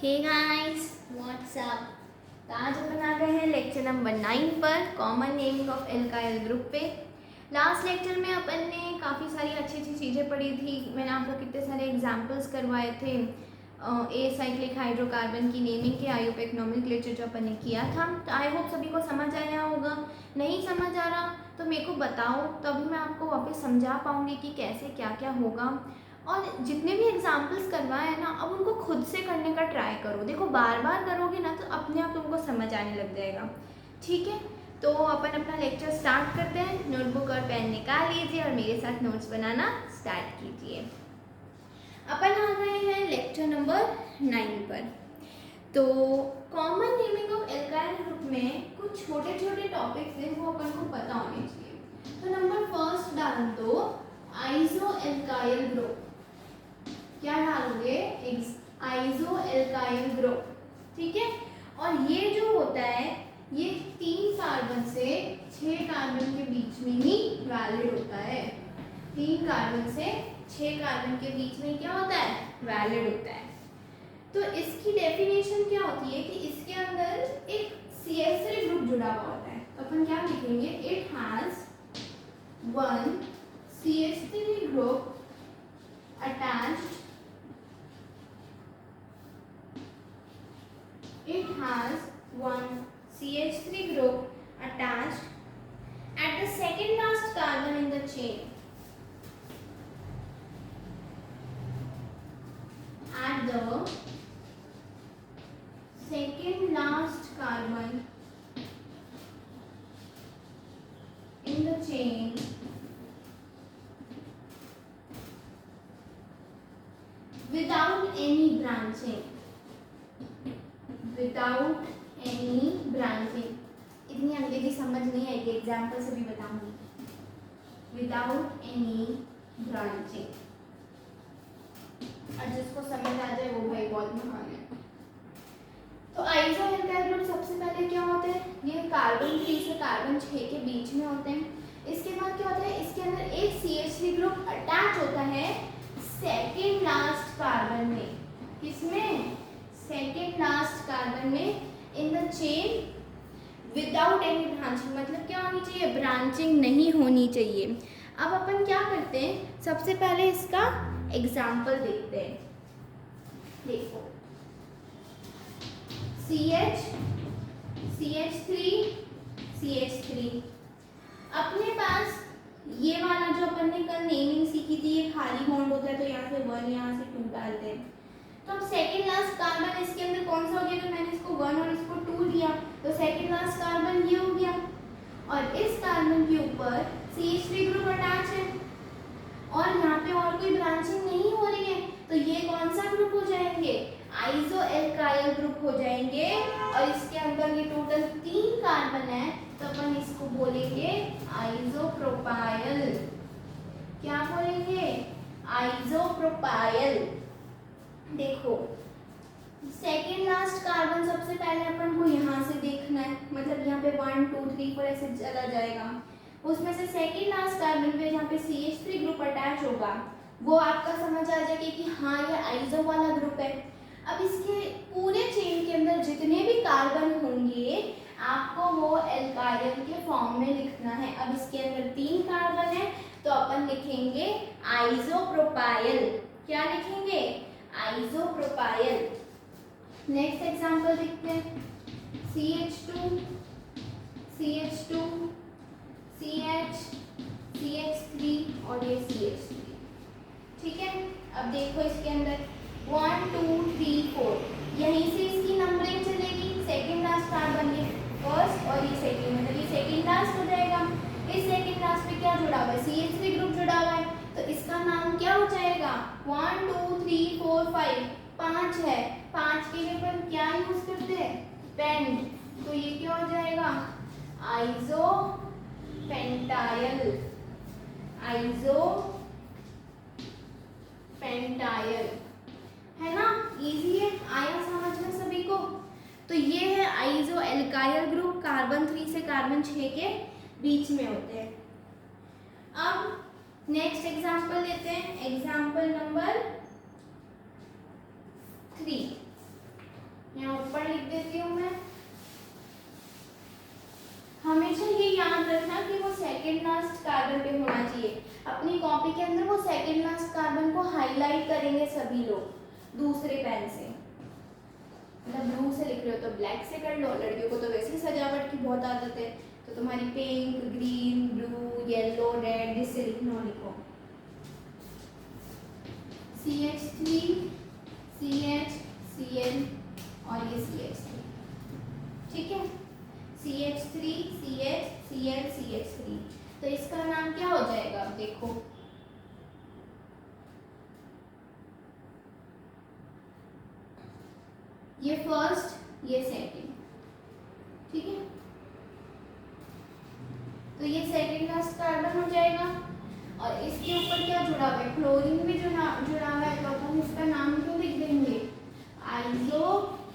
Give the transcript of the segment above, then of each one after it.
Hey guys what's up. तो आज अपन आ गए हैं लेक्चर नंबर 9 पर, common naming of alkyl group पे। लास्ट लेक्चर में अपन ने काफ़ी सारी अच्छी अच्छी चीज़ें पढ़ी थी। मैंने आपको कितने सारे एग्जांपल्स करवाए थे। ए साइक्लिक हाइड्रोकार्बन की नेमिंग के आयुपेक नोमेनक्लेचर जो अपन ने किया था। तो आई होप सभी को समझ आया होगा। नहीं समझ आ रहा तो मेरे को बताओ, तभी मैं आपको वापस समझा पाऊँगी कि कैसे क्या क्या होगा। और जितने भी एग्जाम्पल्स करवाए हैं ना, अब उनको खुद से करने का ट्राई करो। देखो बार बार करोगे ना तो अपने आप तुमको समझ आने लग जाएगा। ठीक है, तो अपन अपना लेक्चर स्टार्ट करते हैं। नोटबुक और पेन निकाल लीजिए और मेरे साथ नोट्स बनाना स्टार्ट कीजिए। अपन आ गए हैं लेक्चर नंबर 9 पर। तो common naming of alkyl group में कुछ छोटे छोटे टॉपिक्स हैं, वो अपन को पता होने चाहिए। तो नंबर फर्स्ट डाल दो आइसो एल्काइल ग्रुप। क्या डालोगे? Iso alkyl group. ठीक है, और ये जो होता है ये 3 कार्बन से 6 कार्बन के बीच में ही वैलिड होता है। 3 कार्बन से 6 कार्बन के बीच में क्या होता है? वैलिड होता है। तो इसकी डेफिनेशन क्या होती है कि इसके अंदर एक CH3 ग्रुप जुड़ा हुआ होता है। तो अपन क्या लिखेंगे? It has 1 CH3 group attached. It has one CH3 group attached at the second last carbon in the chain. At the second last carbon in the chain without any branching. Without any branching. इतनी अंग्रेजी समझ नहीं आएगी, example से भी बताऊंगी। Without any branching। और जिसको समझ आ जाए वो भाई बहुत महान है। तो आइसो एल्काइल ग्रुप सबसे पहले क्या होते हैं? ये कार्बन 3 से कार्बन 6 के बीच में होते हैं। इसके बाद क्या होता है? इसके अंदर एक CH3 ग्रुप अटैच होता है सेकेंड लास्ट कार्बन में। किसमें? सेकेंड लास्ट कार्बन में in the chain without any branching. मतलब क्या होनी चाहिए? ब्रांचिंग नहीं होनी चाहिए। अब अपन क्या करते हैं, सबसे पहले इसका एग्जाम्पल देखते हैं। देखो CH3 अपने पास ये वाला जो अपन ने कल नेमिंग सीखी थी, ये खाली बॉन्ड होता है तो यहाँ से 1 यहाँ से 2 डालते हैं। तो अब सेकेंड लास्ट कार्बन इसके अंदर कौन सा हो गया? तो मैंने इसको 1 और इसको 2 लिया, तो सेकेंड लास्ट कार्बन ये हो गया। और इस कार्बन के ऊपर CH3 ग्रुप अटैच है और यहाँ पे और कोई ब्रांचिंग नहीं हो रही है, तो ये कौन सा ग्रुप हो जाएंगे? आइसो एल्काइल ग्रुप हो जाएंगे। और इसके अंदर ये टोटल 3 कार्बन है, तो अपन इसको बोलेंगे आइसोप्रोपाइल। क्या बोलेंगे? आइसोप्रोपाइल। देखो सेकेंड लास्ट कार्बन सबसे पहले अपन को यहाँ से देखना है, मतलब यहाँ पे 1 2 3 4 ऐसे चला जाएगा। उसमें से सेकेंड लास्ट कार्बन पे जहाँ पे CH3 ग्रुप अटैच होगा वो आपका समझ आ जाएगा कि हाँ ये आइसो वाला ग्रुप है। अब इसके पूरे चेन के अंदर जितने भी कार्बन होंगे आपको वो एल्काइल के फॉर्म में लिखना है। अब इसके अंदर 3 कार्बन है तो अपन लिखेंगे आइसोप्रोपाइल। क्या लिखेंगे? आइसोप्रोपाइल। नेक्स्ट एग्जांपल देखते हैं। CH2 CH CH3 और ये CH3। ठीक है, अब देखो इसके अंदर 1 2 3 4 यहीं से इसकी नंबरिंग चलेगी। सेकेंड लास्ट कार्बन ये फर्स्ट और ये सेकेंड, मतलब ये सेकेंड लास्ट हो जाएगा। इस सेकेंड लास्ट पे क्या जुड़ा हुआ है? CH3 ग्रुप जुड़ा हुआ है, तो इसका नाम क्या हो जाएगा? 1 2 3 4 5 5 है। 5 के लिए अपन क्या यूज करते हैं? पेंट। तो ये क्या हो जाएगा? Iso pentyl. आइसो पेंटाइल है ना? इजी है, आया समझ में सभी को? तो ये है आइसो एल्काइल ग्रुप, कार्बन 3 से कार्बन 6 के बीच में होते हैं। अब नेक्स्ट एग्जांपल लेते हैं, एग्जांपल नंबर 3। कार्बन पे होना चाहिए। अपनी कॉपी के अंदर वो सेकेंड लास्ट कार्बन को हाईलाइट करेंगे सभी लोग दूसरे पेन से, मतलब ब्लू से लिख रहे हो तो ब्लैक से कर लो, लड़कियों को तो वैसे ही सजावट की बहुत आदत है, तो तुम्हारी pink, green, blue, yellow, red जिससे लिखना लिखो। CH3, CH, Cl और ये CH3, ठीक है। CH3, CH, Cl, CH3, तो इसका नाम क्या हो जाएगा? अब देखो, ये फर्स्ट, ये सेकंड, ठीक है। तो ये सेकंड लास्ट कार्बन हो जाएगा और इसके ऊपर क्या जुड़ा हुआ है? क्लोरीन भी जुड़ा हुआ है, तो अपन इसका नाम क्यों लिख देंगे? Isopropyl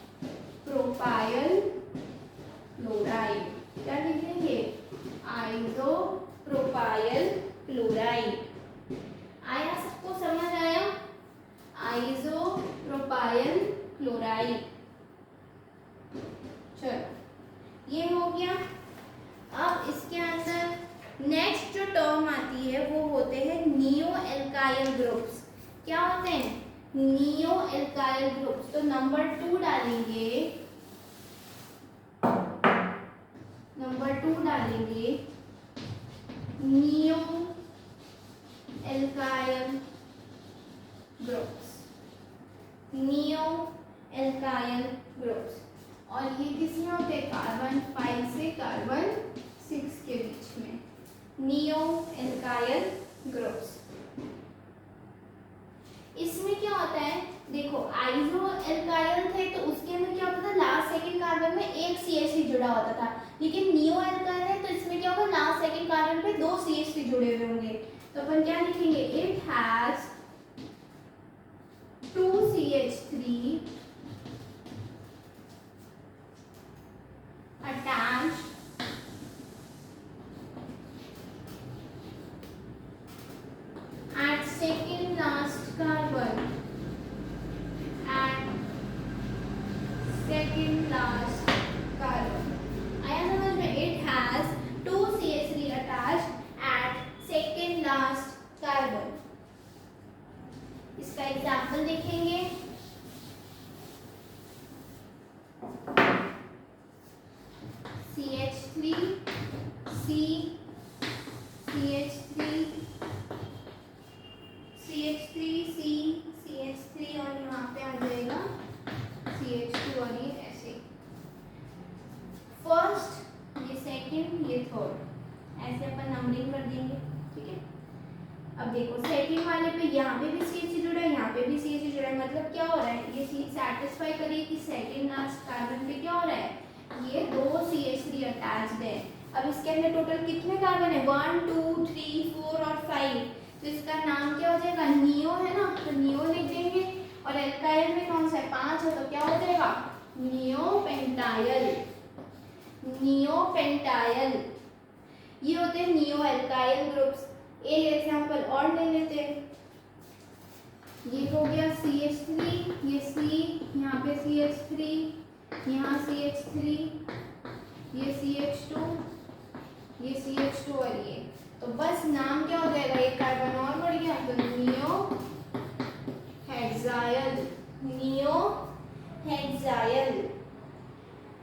chloride. क्या लिख देंगे? Isopropyl chloride. आया? सबको समझ आया? Isopropyl chloride. चलो ये हो गया। अब इसके अंदर नेक्स्ट जो टर्म आती है वो होते हैं नियो एल्काइल ग्रुप्स। क्या होते हैं? Neo alkyl groups. तो नंबर 2 डालेंगे, नंबर 2 डालेंगे neo alkyl groups, neo alkyl groups. और ये किसमें होते हैं? कार्बन 5 से कार्बन 6 के बीच में नियो एल्काइल ग्रुप्स। इसमें क्या होता है? देखो, आइसो एल्काइल थे तो उसके अंदर क्या होता था? लास्ट सेकंड कार्बन में एक CH3 जुड़ा होता था, लेकिन नियो एल्काइल है तो इसमें क्या होगा? लास्ट सेकंड कार्बन पे 2 CH3 जुड़े हुए होंगे। तो अपन क्या लिखेंगे? It has 2 CH3 attached at second last carbon, at second last carbon। आया समझ में? it has 2 CH3 attached at second last carbon। इसका एग्जाम्पल देखेंगे। CH3, C, CH3, CH3, C, CH3 और यहाँ पे आ जाएगा CH2 और ये ऐसे। फर्स्ट, ये सेकंड, ये थर्ड, ऐसे अपन नंबरिंग कर देंगे, ठीक है। अब देखो, सेकंड वाले पे यहाँ पे भी CH3 जुड़ा है, यहाँ पे भी CH3 जुड़ा है, मतलब क्या हो रहा है? ये चीज सेटिस्फाई करिए कि सेकंड लास्ट कार्बन पे क्या हो रहा है? ये 2 CH3 अटैच्ड है। अब इसके अंदर टोटल कितने कार्बन है? 1, 2, 3, 4 और 5। तो इसका नाम क्या हो जाएगा? नियो है ना, तो नियो लिख देंगे। और एल्काइल में कौन सा है? 5 है, तो क्या हो जाएगा? Neopentyl, neopentyl. ये होते हैं नियो एल्काइल ग्रुप्स। एक एग्जांपल और ले लेते हैं। ये हो गया CH3, ये C, यहाँ पे CH3, यहाँ CH3, ये CH2, ये CH2 और ये, तो बस नाम क्या हो जाएगा? एक कार्बन और बढ़ गया, तो नियो हेक्साइल, नियो हेक्साइल।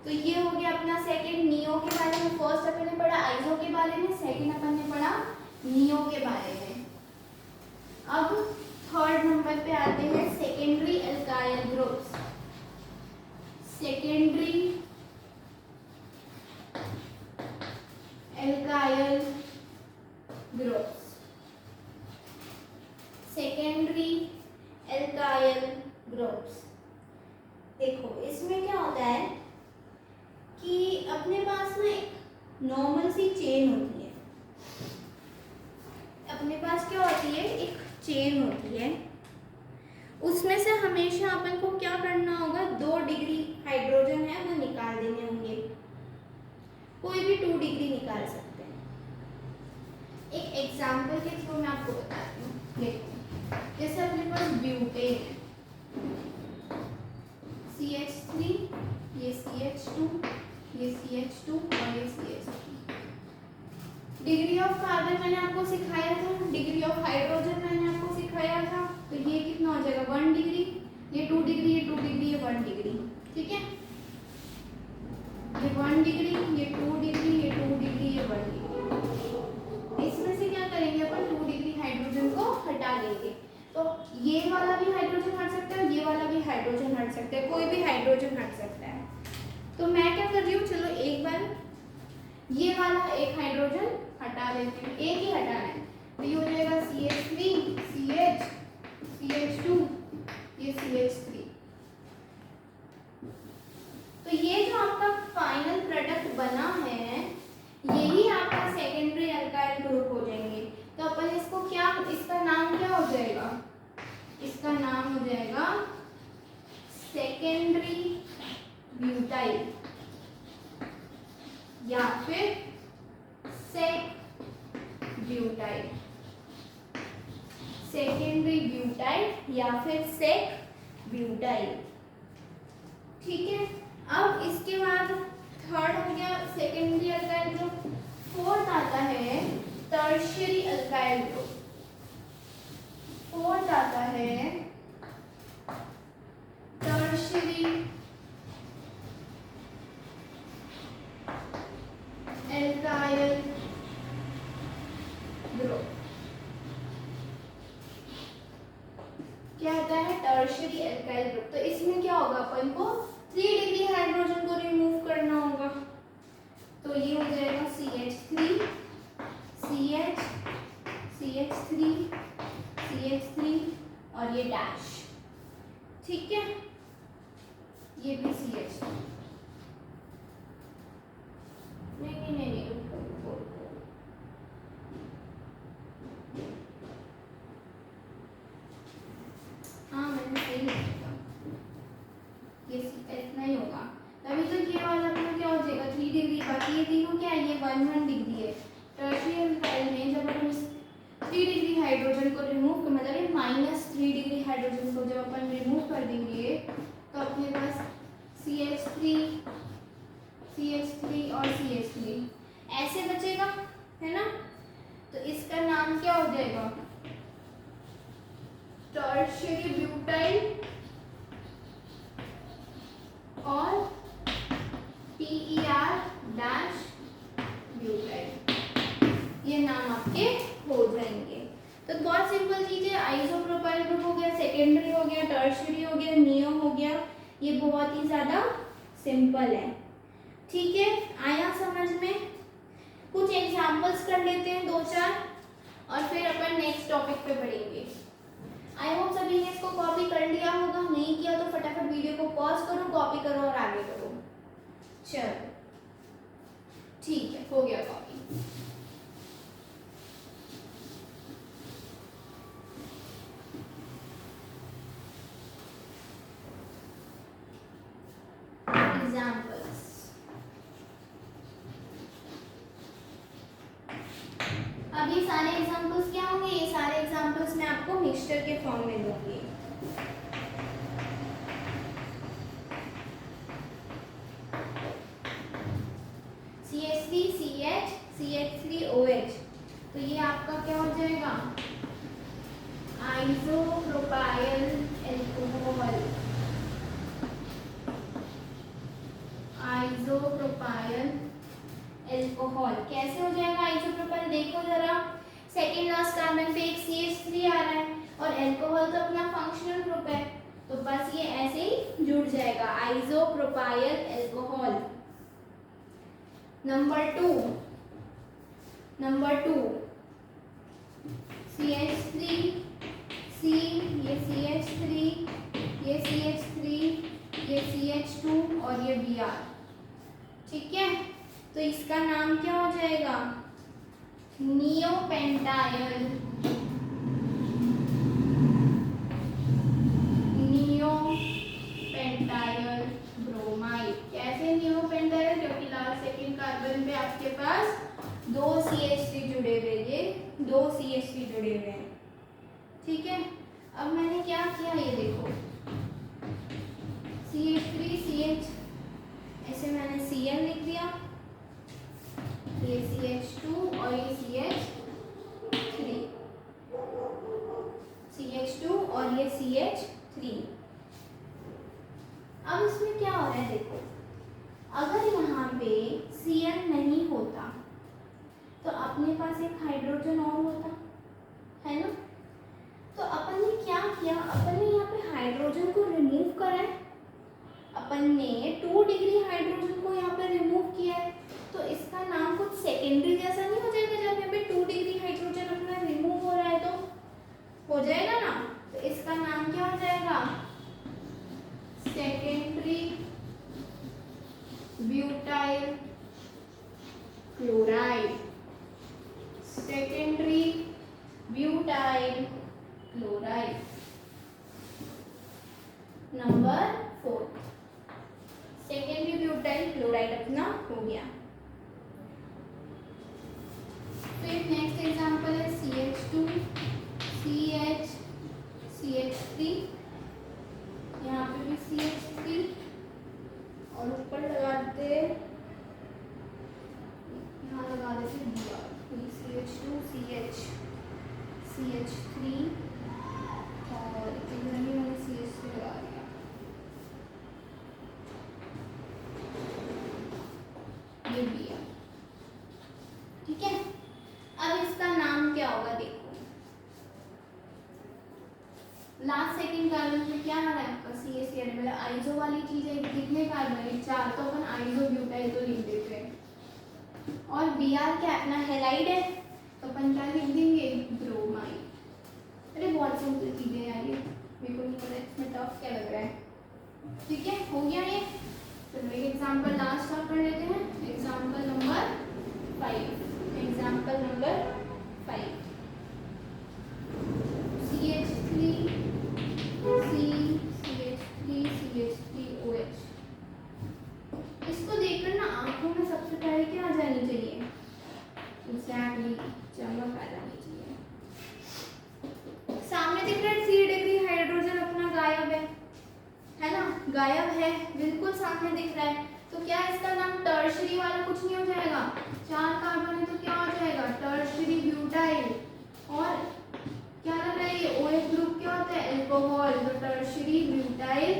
तो ये हो गया अपना सेकंड नियो के बारे में। फर्स्ट अपन ने पढ़ा आइसो के बारे में, सेकंड अपन ने पढ़ा नियो के बारे में। अब थर्ड नंबर पे आते हैं secondary alkyl groups. Secondary alkyl groups, secondary alkyl groups. देखो, इसमें क्या होता है कि अपने पास ना एक नॉर्मल सी चेन होती है। अपने पास क्या होती है? एक चेन होती है। उसमें से हमेशा अपन को क्या करना होगा? 2 डिग्री हाइड्रोजन है वो निकाल देने होंगे। कोई भी 2 डिग्री निकाल सकते हैं। एक एग्जांपल के थ्रू मैं आपको बताती हूँ। देखो, जैसे अपने पास ब्यूटेन है, CH3, ये CH2, ये CH2 और ये CH3। डिग्री ऑफ कार्बन मैंने आपको सिखाया था, डिग्री ऑफ हाइड्रोजन मैंने आपको सिखाया था। तो ये कितना हो जाएगा 1 डिग्री, ये 2 डिग्री, ये 2 डिग्री, ये 1 डिग्री। ठीक है, ये 1 डिग्री, ये 2 डिग्री, ये 2 डिग्री, ये 1 डिग्री। इसमें से क्या करेंगे अपन 2 डिग्री हाइड्रोजन को हटा देंगे। तो ये वाला भी हाइड्रोजन हट सकता है, ये वाला भी हाइड्रोजन हट सकता है, कोई भी हाइड्रोजन हट सकता है। तो मैं क्या कर रही हूँ, चलो एक बार ये वाला एक हाइड्रोजन हटा देती हूँ, एक ही हटाना है। तो ये हो जाएगा CH3, CH, CH2, ये CH3। तो ये जो आपका फाइनल प्रोडक्ट बना है, यही आपका सेकेंडरी अल्काइल ग्रुप हो जाएंगे। तो अपन इसको क्या, इसका नाम क्या हो जाएगा, इसका नाम हो जाएगा सेकेंडरी ब्यूटाइल या फिर सेक ब्यूटाइल, सेकेंडरी ब्यूटाइल या फिर सेक ब्यूटाइल। ठीक है, अब इसके बाद थर्ड हो गया सेकेंडरी अल्काइल ग्रुप। फोर्थ आता है टर्शियरी अल्काइल ग्रुप। फोर्थ आता है टर्शियरी अल्काइल ग्रुप। क्या आता है टर्शियरी अल्काइल ग्रुप। तो इसमें क्या होगा, अपन को 3 डिग्री हाइड्रोजन को रिमूव करना होगा। तो ये हो जाएगा CH3, CH, CH3, CH3 और ये डैश। ठीक है, ये भी CH। नहीं, रुको। हाँ मैंने सही लिखा, ये इतना ही होगा। तभी तो ये वाला अपना क्या हो जाएगा 3 डिग्री, बाकी ये तीनों क्या है, ये 1 डिग्री है। टर्शियरी अल्काइल में जब अपन 3 डिग्री हाइड्रोजन को रिमूव कर, मतलब ये -3 डिग्री हाइड्रोजन को जब अपन रिमूव कर देंगे तो अपने पास CH3, CH3 और CH3 ऐसे बचेगा, है ना। तो इसका नाम क्या हो जाएगा, टर्शियरी ब्यूटाइल और PER डैश ब्यूटाइल, ये नाम आपके हो जाएंगे। तो बहुत सिंपल चीज है, आइसोप्रोपाइल ग्रुप हो गया, सेकेंडरी हो गया, टर्शियरी हो गया, नियो हो गया, ये बहुत ही ज्यादा सिंपल है। ठीक है, आया समझ में। कुछ एग्जांपल्स कर लेते हैं 2-4 और फिर अपन नेक्स्ट टॉपिक पे बढ़ेंगे। आई होप सभी ने इसको कॉपी कर लिया होगा, नहीं किया तो फटाफट वीडियो को पॉज करो, कॉपी करो और आगे करो। चलो ठीक है, हो गया कॉपी। एग्जाम्पल्स, अब ये सारे एग्जाम्पल्स क्या होंगे, ये सारे एग्जाम्पल्स मैं आपको मिक्सचर के फॉर्म में दूंगी। CH3, CH, CH3OH, तो ये आपका क्या हो जाएगा, आइसोप्रोपाइल अल्कोहल, आइसोप्रोपाइल अल्कोहल। कैसे हो जाएगा आइसोप्रोपाइल, देखो जरा, सेकेंड लास्ट कार्बन पे एक CH3 आ रहा है और अल्कोहल तो अपना फंक्शनल ग्रुप है, तो बस ये ऐसे ही जुड़ जाएगा, isopropyl alcohol. Number two CH3, C, ये CH3, ये CH3, ये CH2 और ये Br। ठीक है, तो इसका नाम क्या हो जाएगा, नियोपेंटाइल, नियोपेंटाइल ब्रोमाइड। कैसे नियोपेंटाइल, क्योंकि लास्ट सेकेंड कार्बन पे आपके पास 2 CH3 जुड़े हुए, ये 2 CH3 जुड़े हुए हैं। ठीक है, अब मैंने क्या किया, ये देखो CH3, CH, ऐसे मैंने Cl लिख दिया, ये CH2 और ये अब इसमें क्या हो रहा है देखो, अगर यहाँ पे Cl नहीं होता तो अपने पास एक हाइड्रोजन और होता है ना। तो अपन ने क्या किया, अपन ने यहाँ पे हाइड्रोजन को रिमूव करा है, अपन ने 2 डिग्री हाइड्रोजन को यहाँ पे रिमूव किया है। तो इसका नाम कुछ सेकेंडरी जैसा नहीं हो जाएगा जब यहाँ पे 2 डिग्री हाइड्रोजन अपना रिमूव हो रहा है, तो हो जाएगा ना। तो इसका नाम क्या हो जाएगा, secondary butyl chloride, secondary butyl chloride. Number 4 secondary butyl chloride अपना हो गया। फिर नेक्स्ट एग्जांपल है CH2 CH CH3, यहाँ पे भी CH3 और ऊपर लगा देते, यहाँ लगा देते CH2 CH CH3 और इधर भी मैंने CH3 लगा दिया। ये भी है, ठीक है। अब इसका नाम क्या होगा देखो, लास्ट सेकंड कार्बन में क्या आ रहा है आपका CH, मतलब आइसो वाली चीज है, कितने कार्बन है 4, तो अपन आइसो ब्यूटाइल तो लिख देते हैं। और Br क्या अपना हैलाइड है, तो अपन क्या लिख देंगे, ब्रोमाइड। अरे बहुत सिंपल चीजें यार ये, मेरे को नहीं पता इसमें टफ क्या लग रहा है, ठीक है। हो गया ये। चलो एक एग्जांपल लास्ट आप पढ़ लेते हैं, example number 5। Example number 5 CH3 CH3OH। इसको देखकर ना आंखों में सबसे पहले क्या आ जानी चाहिए, एग्जैक्टली चमक आ जानी चाहिए। सामने दिख रहा है 3 डिग्री हाइड्रोजन अपना गायब है ना, गायब है, बिल्कुल सामने दिख रहा है। तो क्या इसका नाम टर्शरी वाला कुछ नहीं हो जाएगा, 4 कार्बन है तो क्या हो जाएगा, टर्शरी ब्यूटाइल। और क्या लग रहा है ये OH ग्रुप क्या होता है, एल्कोहल, तो टर्शरी ब्यूटाइल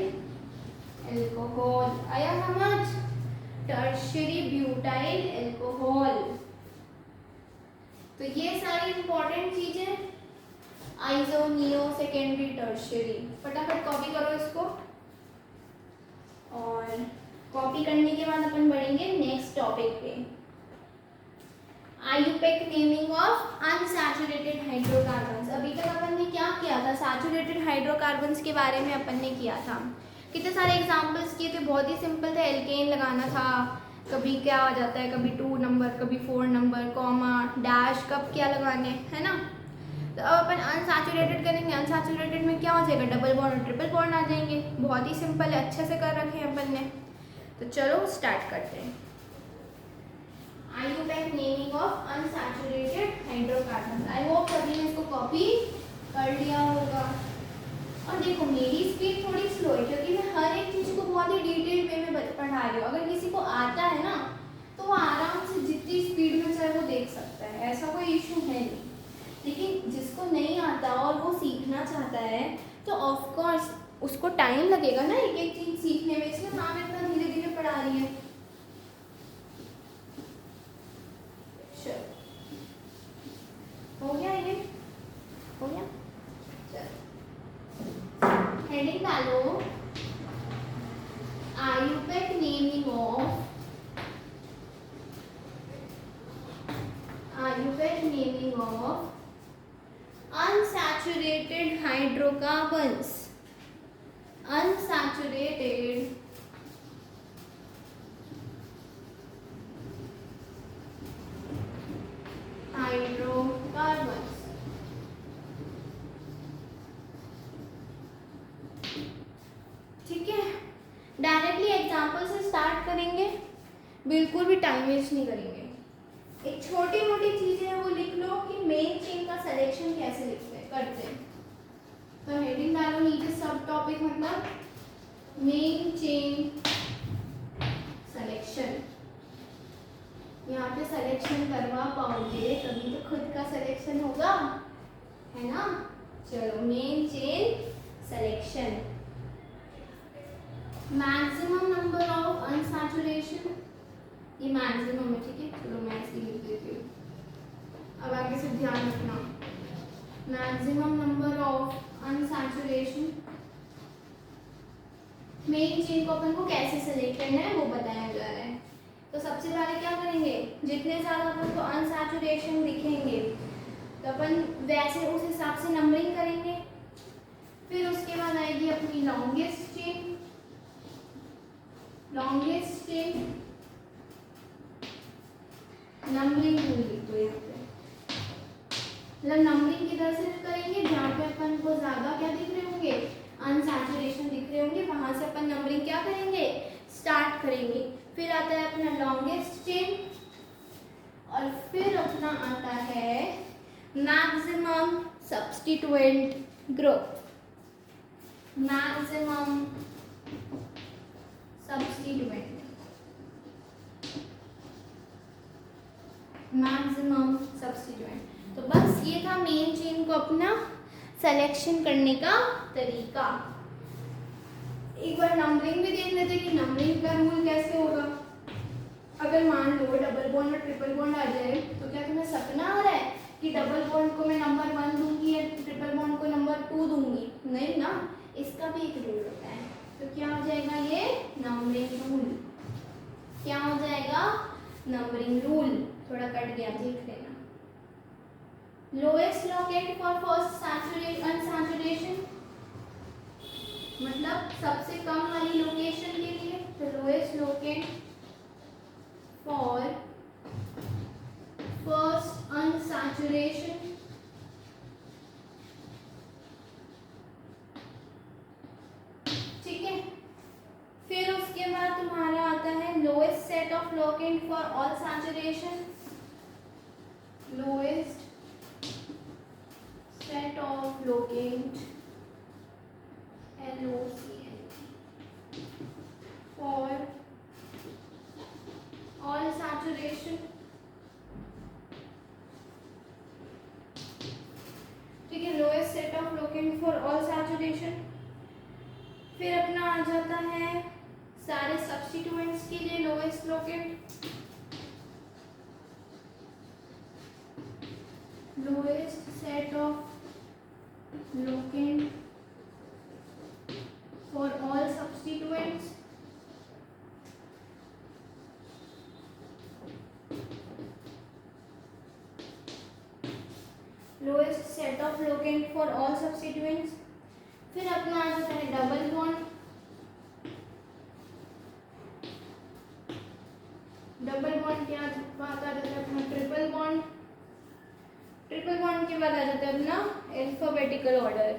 एल्कोहल। आया समझ, टर्शरी ब्यूटाइल एल्कोहल। तो ये सारी इंपॉर्टेंट चीजें, आइसो नियो सेकेंडरी टर्शरी। फटाफट कॉपी करो इसको, और कॉपी करने के बाद अपन बढ़ेंगे नेक्स्ट टॉपिक पे, IUPAC naming of unsaturated hydrocarbons. अभी तक अपन ने क्या किया था, सैचुरेटेड हाइड्रोकार्बन्स के बारे में अपन ने किया था, कितने सारे एग्जांपल्स किए थे, बहुत ही सिंपल था। एल्केन लगाना था, कभी क्या आ जाता है, कभी 2 नंबर, कभी 4 नंबर, कॉमा, डैश, कब क्या लगाने है ना। तो अब अपन अनसैचुरेटेड करेंगे, अनसैचुरेटेड में क्या हो जाएगा, डबल बॉन्ड और ट्रिपल बॉन्ड आ जाएंगे। बहुत ही सिंपल है, अच्छे से कर रखे हैं अपन ने। तो चलो स्टार्ट करते हैं। IUPAC naming of unsaturated hydrocarbon. I hope सभी ने इसको कॉपी कर लिया होगा। और देखो मेरी स्पीड थोड़ी स्लो है क्योंकि मैं हर एक चीज को बहुत ही डिटेल वे में पढ़ा रही हूँ। अगर किसी को आता है ना तो वो आराम से जितनी स्पीड में चाहे वो देख सकता है, ऐसा कोई इशू है नहीं। लेकिन जिसको नहीं आता और वो सीखना चाहता है तो ऑफ कोर्स उसको टाइम लगेगा ना एक एक चीज सीखने में, इसलिए मैम इतना धीरे धीरे पढ़ा रही है। हो गया ये, हो गया। चलो हेडिंग डालो, IUPAC naming of unsaturated hydrocarbons, unsaturated hydrocarbons. ठीक है, डायरेक्टली एग्जांपल से स्टार्ट करेंगे, बिल्कुल भी टाइम वेस्ट नहीं करेंगे। एक छोटी मोटी चीजें हैं वो लिख लो कि मेन चेन का सिलेक्शन कैसे लिखते हैं करते हैं। तो हेडिंग डालो नीचे, सब टॉपिक मतलब मेन चेन सिलेक्शन। यहाँ पे सिलेक्शन करवा पाओगे तभी तो खुद का सिलेक्शन होगा, है ना। चलो main chain selection. Maximum number of unsaturation, ये मैक्सिमम है, ठीक है, चलो मैं ऐसे लिख देती हूँ। अब आगे से ध्यान रखना, maximum number of unsaturation, main chain को अपन को कैसे सेलेक्ट करना है वो बताया जा रहा है। तो सबसे पहले क्या करेंगे, जितने ज़्यादा अपन को अनसैचुरेशन दिखेंगे तो अपन वैसे उस हिसाब से नंबरिंग करेंगे। फिर उसके बाद आएगी अपनी longest chain, longest chain numbering rule लिख दो यहाँ पे, मतलब नंबरिंग किधर से करेंगे, जहाँ पे अपन को ज़्यादा क्या दिख रहे होंगे, अनसैचुरेशन दिख रहे होंगे, वहाँ से अपन नंबरिंग क्या करेंगे, स्टार्ट करेंगे। फिर आता है अपना लॉन्गेस्ट चेन और फिर अपना आता है maximum substituent group, maximum substituent, maximum substituent. तो बस ये था मेन चेन को अपना सिलेक्शन करने का तरीका। एक बार नंबरिंग भी देख लेते कि नंबरिंग का रूल कैसे होगा। अगर मान लो डबल बॉन्ड और ट्रिपल बॉन्ड आ जाए तो क्या तुम्हें सपना आ रहा है कि डबल बॉन्ड को मैं नंबर 1 दूंगी या ट्रिपल बॉन्ड को नंबर 2 दूंगी? नहीं ना, इसका भी एक रूल होता है। तो क्या हो जाएगा, ये नंबरिंग रूल, क्या हो जाएगा, नंबरिंग रूल। थोड़ा कट गया, देख लेना। Lowest locate for first unsaturation, मतलब सबसे कम वाली लोकेशन के लिए, तो lowest locate for first unsaturation, ठीक है। फिर उसके बाद तुम्हारा आता है lowest set of locate for all saturation, lowest set of locant LOCAT for all saturation, ठीक है, lowest set of locant for all saturation। फिर अपना आ जाता है सारे सब्स्टिट्यूएंट्स के लिए lowest locate, lowest set of locant for all substituents, lowest set of locant for all substituents। फिर अपना आ जाता है डबल बॉन्ड, डबल बॉन्ड के बाद आ जाता है अपना ट्रिपल बॉन्ड, ट्रिपल बॉन्ड के बाद आ जाता है अपना alphabetical order.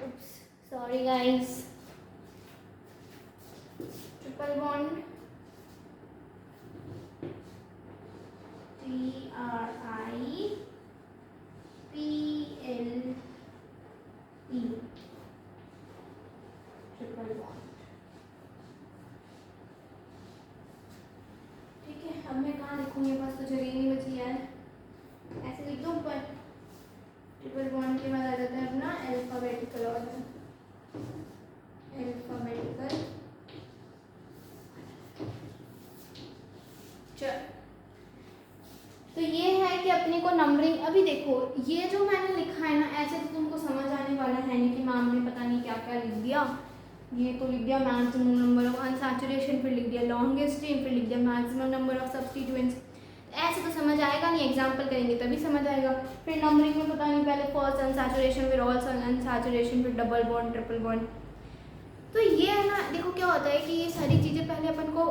Oops, sorry guys, triple bond TRIPLE, triple bond, ठीक है। अब मैं कहाँ लिखूँ, मेरे पास तो जगह नहीं बची यार, ऐसे लिख दो ऊपर। ट्रिपल बॉन्ड के बाद आ जाता है अपना अल्फाबेटिकल ऑर्डर, अल्फाबेटिकल। चल, तो ये है कि अपने को नंबरिंग, अभी देखो ये जो मैंने लिखा है ना, ऐसे तो तुमको समझ आने वाला है नहीं कि मैम ने पता नहीं क्या क्या लिख दिया। ये तो लिख दिया मैक्सिमम नंबर ऑफ अनसैचुरेशन, फिर लिख दिया लॉन्गेस्ट चेन, फिर लिख दिया मैक्सिमम नंबर ऑफ सब्स्टिट्यूएंट्स। ऐसे तो समझ आएगा नहीं, एग्जाम्पल करेंगे तभी समझ आएगा। फिर नंबरिंग में पता नहीं, पहले फर्स्ट अनसैचुरेशन, फिर ऑल अनसैचुरेशन, फिर डबल बॉन्ड, ट्रिपल बॉन्ड। तो ये है ना, देखो क्या होता है कि ये सारी चीज़ें पहले अपन को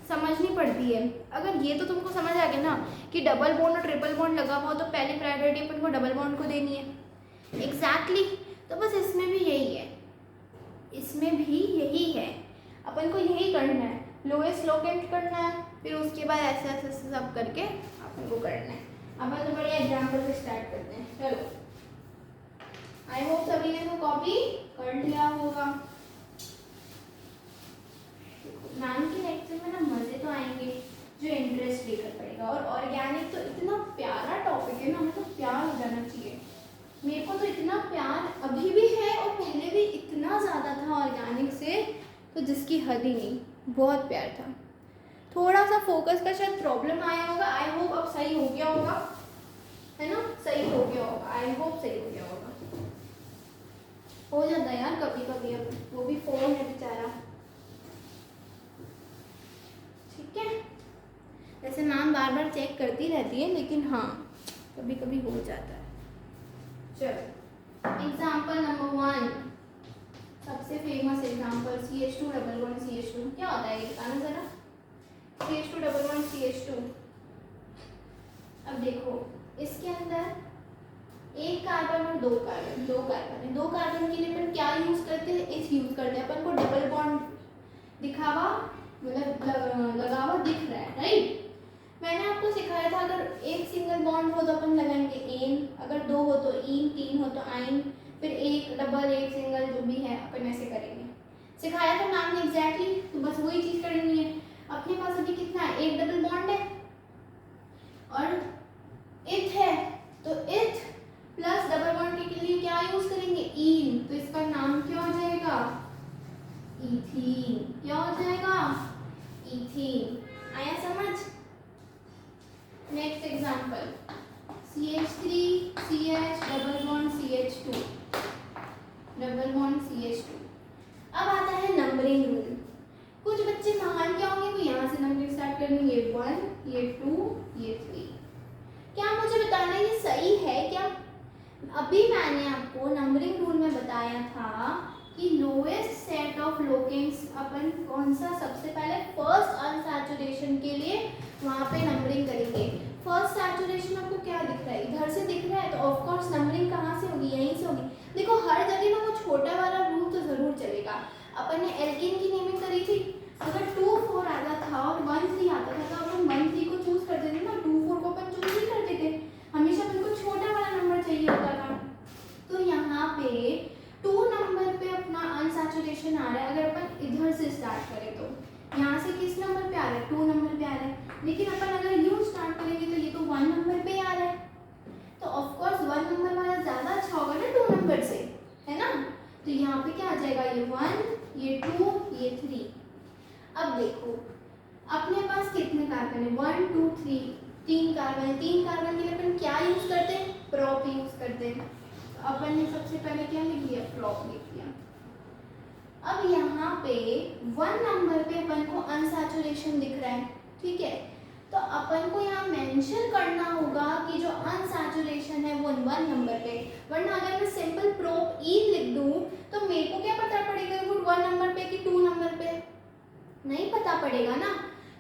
समझनी पड़ती है। अगर ये तो तुमको समझ आ गया ना कि डबल बॉन्ड और ट्रिपल बॉन्ड लगा हुआ तो पहली प्रायोरिटी अपन को डबल बॉन्ड को देनी है। एग्जैक्टली, तो बस इसमें भी यही है, इसमें भी यही है, अपन को यही करना है, लोएस्ट लोकेट करना है, फिर उसके बाद ऐसे ऐसे सब करके अपन को करना है। अब तो बड़े एग्जाम्पल से स्टार्ट करते हैं। चलो, आई होप सभी ने तो कॉपी कर लिया होगा। मैम के लेक्चर में ना मजे तो आएंगे जो इंटरेस्ट लेकर पड़ेगा। और ऑर्गेनिक तो इतना प्यारा टॉपिक है ना, हमें तो प्यार हो जाना चाहिए। मेरे को तो इतना प्यार अभी भी है और पहले भी इतना ज़्यादा था ऑर्गेनिक से तो जिसकी हद ही नहीं, बहुत प्यार था। थोड़ा सा फोकस का शायद प्रॉब्लम आया होगा, आई होप अब सही हो गया होगा, है ना, सही हो गया होगा, आई होप सही हो गया होगा। हो जाता है यार कभी कभी, अब वो भी फ़ोन है बेचारा, ठीक है। वैसे मैम बार बार चेक करती रहती है, लेकिन हाँ कभी कभी हो जाता है। चलो एग्जाम्पल नंबर 1, सबसे famous example CH2 double bond CH2। क्या होता है ये बताना जरा, CH2 डबल बॉन्ड CH2। अब देखो इसके अंदर एक कार्बन और दो कार्बन है। दो कार्बन के लिए अपन क्या यूज करते हैं, इस यूज करते हैं। अपन को डबल बॉन्ड दिखावा मतलब लगावा दिख रहा है, राइट। मैंने आपको सिखाया था अगर एक सिंगल बॉन्ड हो तो अपन लगाएंगे एन, अगर दो हो तो इन, तीन हो तो आइन, फिर एक डबल एक सिंगल जो भी है अपन ऐसे करेंगे। सिखाया था मैम ने एग्जैक्टली, तो बस वही चीज करनी है। अपने पास अभी कितना है, एक डबल बॉन्ड है और इथ है, तो इथ प्लस डबल बॉन्ड के लिए क्या यूज करेंगे, इन, तो इसका नाम क्या हो जाएगा, इथीन। क्या हो जाएगा, इथीन। आया समझ। Next example CH3CH double bond CH2 double bond CH2। अब आता है नंबरिंग रूल। कुछ बच्चे महान क्या होंगे, तो यहाँ से नंबरिंग स्टार्ट कर देंगे, ये 1, ये 2, ये 3। क्या मुझे बताना ये सही है क्या। अभी मैंने आपको नंबरिंग रूल में बताया था कि लोएस्ट सेट ऑफ लोकेंट्स अपन कौन सा सबसे पहले फर्स्ट अनसैचुरेशन के लिए वहाँ पे नंबरिंग करेंगे। फर्स्ट सैचुरेशन आपको क्या दिख रहा है, इधर से दिख रहा है, तो ऑफ कोर्स नंबरिंग कहाँ से होगी, यहीं से होगी। देखो हर जगह ना वो छोटा वाला रूल तो जरूर चलेगा। अपन ने एल्केन की नेमिंग करी थी, अगर 2 4 आता था और 1 3 आता था तो अपन 1 3 को चूज करते थे ना, 2 4 को अपन चूज नहीं करते थे, हमेशा अपन को छोटा वाला नंबर चाहिए होता था। तो यहाँ पे 2 नंबर पे अपना अनसैचुरेशन आ रहा है। अगर अपन इधर से स्टार्ट करें तो यहाँ से किस नंबर पे आ रहा है, 2 नंबर पे आ रहा है। लेकिन अपन अगर यूं स्टार्ट करेंगे तो ये तो 1 नंबर पे आ रहा है, तो ऑफ कोर्स 1 नंबर वाला ज्यादा अच्छा होगा ना 2 नंबर से, है ना। तो यहाँ पे क्या आ जाएगा, ये 1, ये 2, ये 3। अब देखो अपने पास कितने कार्बन है, 1 2 3, 3 कार्बन है। 3 कार्बन के लिए अपन क्या यूज करते हैं, प्रोप यूज करते हैं। तो अपन ने सबसे पहले क्या लिख लिया, प्रोप लिख दिया। अब यहाँ पे 1 नंबर पे अपन को अनसैचुरेशन दिख रहा है, ठीक है। तो अपन को यहाँ मेंशन करना होगा कि जो अनसैचुरेशन है वो 1 नंबर पे, वरना अगर मैं सिंपल प्रोप इन लिख दूं तो मेरे को क्या पता पड़ेगा वो 1 नंबर पे कि 2 नंबर पे, नहीं पता पड़ेगा ना।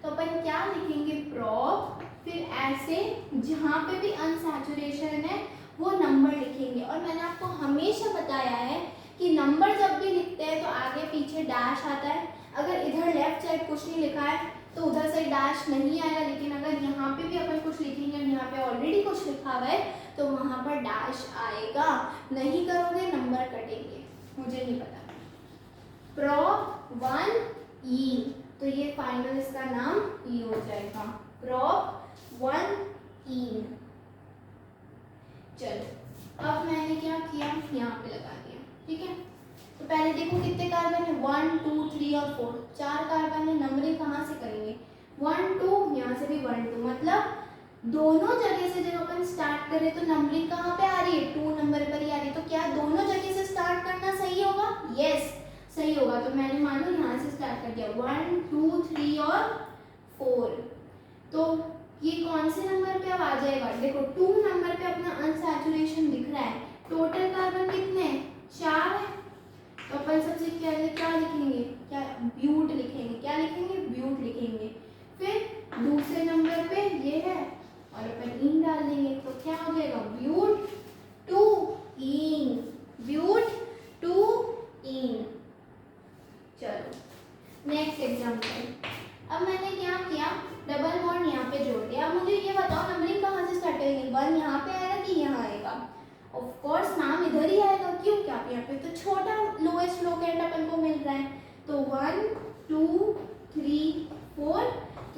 तो अपन क्या लिखेंगे, प्रोप, फिर ऐसे जहाँ पे भी अनसैचुरेशन है वो नंबर लिखेंगे। और मैंने आपको हमेशा बताया है कि नंबर जब भी लिखते हैं तो आगे पीछे डैश आता है। अगर इधर लेफ्ट साइड कुछ नहीं लिखा है तो उधर से डैश नहीं आएगा, लेकिन अगर यहाँ पे भी अपन कुछ लिखेंगे और यहाँ पे ऑलरेडी कुछ लिखा हुआ है तो वहाँ पर डैश आएगा। नहीं करोगे नंबर कटेंगे, मुझे नहीं पता। प्रोप 1 ई, तो ये फाइनल इसका नाम ई हो जाएगा, प्रोप 1 ई। चलो अब मैंने क्या किया, यहाँ पे लगा दिया, ठीक है। तो पहले देखो कितने कार्बन है, 1 2 3 और 4, 4 कार्बन है। नंबरिंग कहाँ से करेंगे, 1 2, यहाँ से भी 1 2, मतलब दोनों जगह से जब अपन स्टार्ट करें तो नंबरिंग कहाँ पे आ रही है, 2 नंबर पर ही आ रही है। तो क्या दोनों जगह से स्टार्ट करना सही होगा, यस सही होगा। तो मैंने मानो यहाँ से स्टार्ट कर दिया, 1 2 3 और 4। तो ये कौन से नंबर पे अब आ जाएगा, देखो 2 नंबर पे अपना अनसैचुरेशन दिख रहा है। टोटल कार्बन कितने, 4 है। तो अपन सबसे क्या लिखेंगे, क्या ब्यूट लिखेंगे, क्या लिखेंगे, ब्यूट लिखेंगे। फिर दूसरे नंबर पे ये है और अपन इन डाल देंगे, तो क्या हो जाएगा, ब्यूट 2 इन, ब्यूट 2 इन। चलो नेक्स्ट एग्जांपल। अब मैंने क्या किया, डबल बॉन्ड यहाँ पे जोड़ दिया। अब मुझे ये बताओ नंबरिंग कहाँ से स्टार्ट करेंगे, 1 यहाँ पे आएगा कि यहाँ आएगा, ऑफ कोर्स नाम इधर ही आएगा। क्यों, क्या यहाँ पे तो छोटा लोएस्ट लोकेंट अपन को मिल रहा है। तो 1 2 3 4,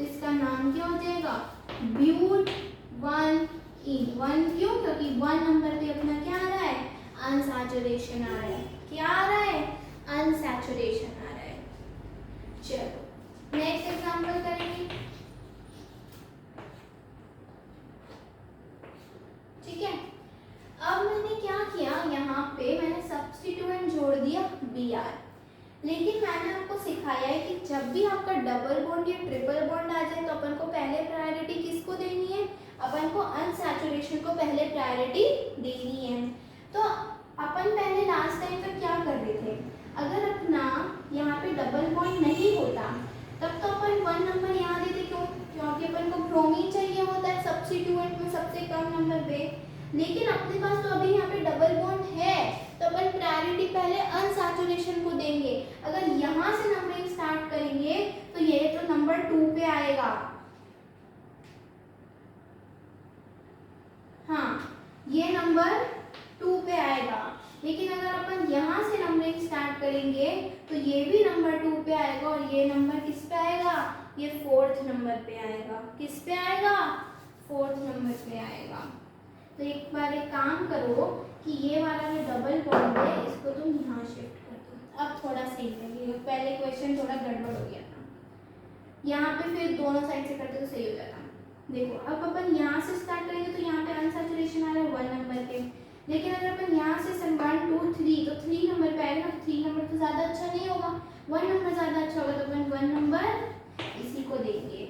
इसका नाम क्या हो जाएगा, ब्यूट 1 इन। 1 क्यों, क्योंकि 1 नंबर पे अपना क्या आ रहा है, अनसैचुरेशन आ रहा है। क्या आ रहा है, अनसैचुरेशन आ रहा है। भी आपका डबल बॉन्ड या ट्रिपल बॉन्ड आ जाए तो अपन को पहले प्रायोरिटी किसको देनी है, अपन को अनसैचुरेशन को पहले प्रायोरिटी देनी है। तो अपन पहले लास्ट टाइम पर क्या कर रहे थे, अगर अपना यहाँ पे डबल बॉन्ड नहीं होता तब तो अपन 1 नंबर यहाँ देते, क्योंकि अपन को ब्रोमीन चाहिए होता है सब्स्टिट्यूएंट में सबसे कम नंबर पे। लेकिन अपने पास तो अभी यहाँ पे डबल बॉन्ड है तो अपन प्रायोरिटी पहले अनसैचुरेशन को देंगे। अगर यहाँ से नंबरिंग स्टार्ट करेंगे तो ये तो नंबर 2 पे आएगा, हाँ ये नंबर 2 पे आएगा। लेकिन अगर अपन यहाँ से नंबरिंग स्टार्ट करेंगे तो ये भी नंबर 2 पे आएगा और ये नंबर किस पे आएगा, ये 4th नंबर पे आएगा। किस पे आएगा, 4th नंबर पे आएगा। तो एक बार एक काम करो कि ये वाला जो डबल बॉन्ड है इसको तुम यहाँ शिफ्ट कर दो, अब थोड़ा सही लगेगा। पहले क्वेश्चन थोड़ा गड़बड़ हो गया था, यहाँ पे फिर दोनों साइड से करते तो सही हो जाता। देखो अब अपन यहाँ से स्टार्ट करेंगे तो यहाँ पे अनसैचुरेशन आ रहा है 1 नंबर पे, लेकिन अगर अपन यहाँ से 1 2 3 तो 3 नंबर पे आएगा। 3 नंबर तो ज़्यादा अच्छा नहीं होगा, 1 नंबर ज़्यादा अच्छा होगा, तो अपन 1 नंबर इसी को देंगे।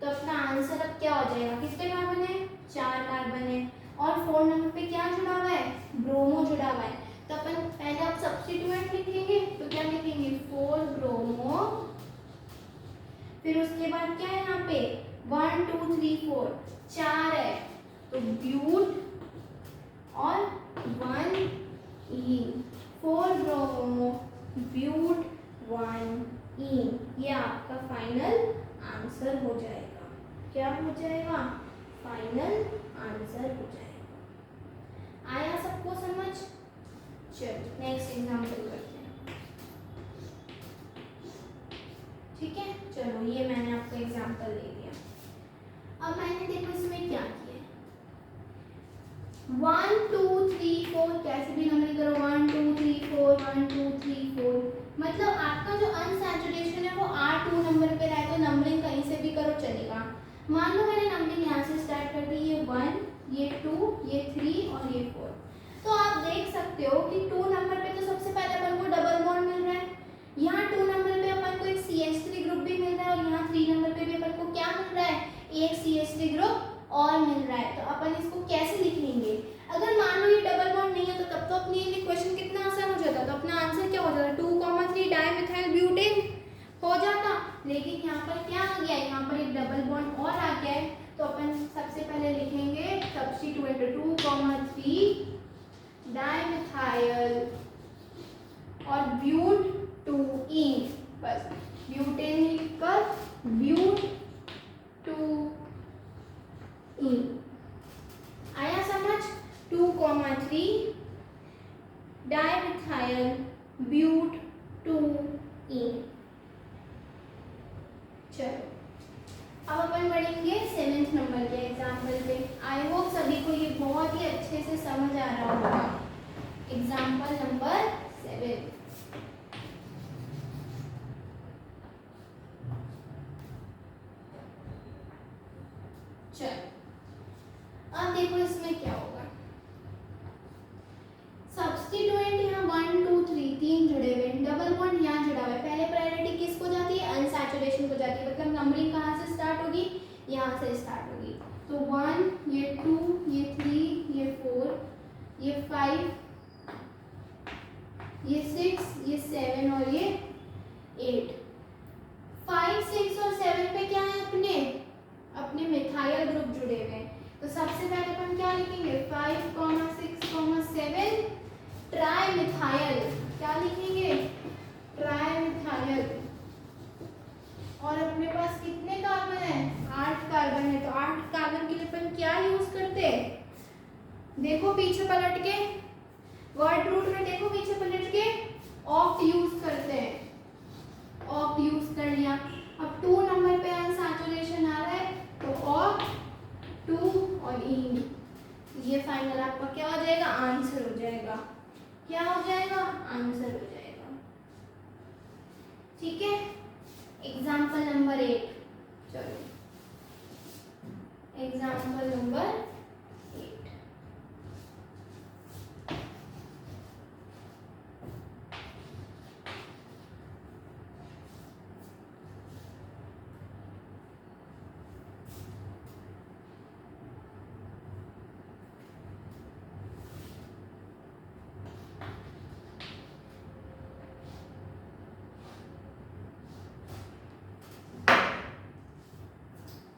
तो अपना आंसर अब क्या हो जाएगा, कितने कार्बन है, 4 कार्बन है और 4 नंबर पे क्या जुड़ा हुआ है, ब्रोमो जुड़ा हुआ है। तो अपन पहले आप सब्स्टिट्यूएंट लिखेंगे तो क्या लिखेंगे, 4 ब्रोमो, फिर उसके बाद क्या है यहाँ पे 1 2 3 4 4 है तो ब्यूट और 1 ईन, 4 ब्रोमो ब्यूट 1 ईन, ये आपका फाइनल आंसर हो जाएगा। क्या हो जाएगा, फाइनल आंसर हो जाएगा। आया सबको समझ, चलो नेक्स्ट एग्जांपल करते हैं। ठीक है, चलो ये मैंने आपको एग्जांपल दे दिया। अब मैंने देखो इसमें क्या किया, 1 2 3 4 कैसे भी नंबरिंग करो, 1 2 3 4 1 2 3 4, मतलब आपका जो अनसैचुरेशन है वो R2 नंबर पे रहा है, तो नंबरिंग कहीं से भी करो चलेगा। मान लो मैंने नंबरिंग यहाँ से स्टार्ट कर दी, ये 1 ये 2 ये 3 और ये 4, तो आप देख सकते हो कि 2 नंबर पे तो सबसे पहले अपन को डबल बॉन्ड मिल रहा है, यहाँ 2 नंबर पे अपन को एक CH3 ग्रुप भी मिल रहा है और यहाँ 3 नंबर पे भी अपन को क्या मिल रहा है, एक CH3 ग्रुप और मिल रहा है। तो अपन इसको कैसे लिख लेंगे, अगर मान लो ये डबल बॉन्ड नहीं है तो तब तो अपनी ये क्वेश्चन कितना आसान हो जाता, तो अपना आंसर क्या हो जाता, 2,3 डाइमिथाइल ब्यूटेन हो जाता। लेकिन यहाँ पर क्या आ गया, यहाँ पर एक डबल बॉन्ड और आ गया है, तो अपन सबसे पहले लिखेंगे सब्स्टिट्यूएंट 2,3 डाइमिथाइल और ब्यूट 2 ईन, बस ब्यूटेन लिखकर ब्यूट 2 ईन। आया समझ, 2,3 डाइमिथाइल ब्यूट 2 ईन। चलो अब अपन बढ़ेंगे 7th नंबर के एग्जाम्पल पे। आई होप सभी को ये बहुत ही अच्छे से समझ आ रहा होगा। एग्जाम्पल नंबर 7, चलो अब देखो इसमें क्या होगा, सब्स्टिट्यूएंट यहाँ 1 2 3 तीन जुड़े हुए, डबल बॉन्ड यहाँ जुड़ा हुआ है, पहले प्रायोरिटी किसको जाती है, अनसैचुरेशन को जाती है, मतलब नंबरिंग कहाँ से स्टार्ट होगी, यहाँ से स्टार्ट होगी। तो 1 ये 2 ये 3 ये 4 ये 5 ये 6 ये 7 और ये 8, 5 6 और 7 पे क्या है, अपने मिथाइल ग्रुप जुड़े हुए हैं। तो सबसे पहले अपन क्या लिखेंगे, 5 6 7 ट्राई मिथाइल, क्या लिखेंगे, ट्राई मिथाइल। और अपने पास कितने कार्बन है, 8 कार्बन है, तो 8 कार्बन के लिए अपन क्या यूज करते हैं, देखो पीछे पलट के, वर्ड रूट में देखो पीछे पलट के ऑक्ट यूज करते हैं, ऑक्ट यूज कर लिया। अब 2 नंबर पे अनसैचुरेशन आ रहा है तो ऑक्ट 2 और ईन, ये फाइनल आपका क्या हो जाएगा, आंसर हो जाएगा। क्या हो जाएगा, आंसर हो जाएगा। ठीक है, एग्जाम्पल नंबर 8, चलो एग्जाम्पल नंबर 8,